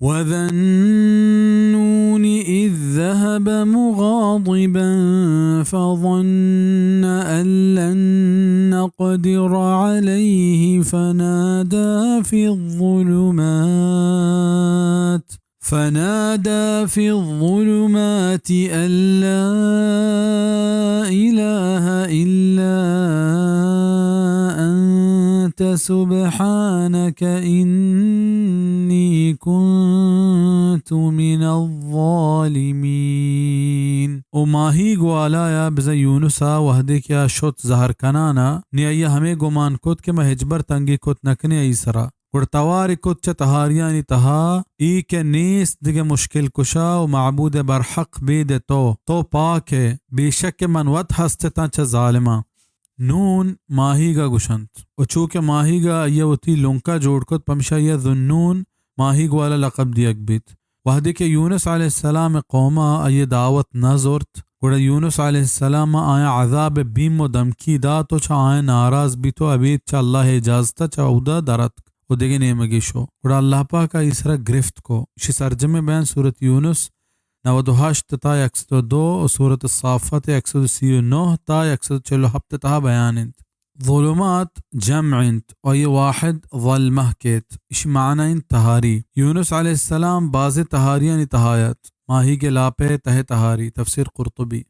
وذا النون إذ ذهب مغاضبا فظن أن لن نقدر عليه فنادى في الظلمات أن لا إله إلا أنت سبحانك إني كنت من الظالمين. وماهی گوالایا بزا یونسا وحدی کیا شد زہر کنانا نیا ہمیں گمان کت کے مہجبر تنگی کت نکنے ایسرا گڑتواری کت چا تہاریانی تہا ای کے نیس دیگے مشکل کشا و معبود برحق بید تو پاک ہے بے شک من ود ہستے چا ظالمہ. نون ماہی گا گشنت و چونکہ ماہی گا یہ وتی لنکا جوڑ کت پمشا یہ ذنون ماہی گوالا لقب دیگ بیت. وحدی کے یونس علیہ السلام قوما یہ دعوت نہ زورت گوڑا یونس علیہ السلام آیا عذاب بیم و دمکی دا تو چا آیا ناراض بھی تو ابید چا اللہ اجازتا چا اودا درت و دیگے نیمگی شو گوڑا اللہ پاکا اسرا گرفت کو. اسی سرجمہ بین سورت یونس 98 تا 102 و سورت الصافت 139 تا 147 تا بیانند. ظلمات جمعند و یہ واحد ظلمہ کیت اش معنی تہاری. یونس علیہ السلام باز تہاریاں تہایت ماہی کے لاپے تہ تہاری. تفسیر قرطبی.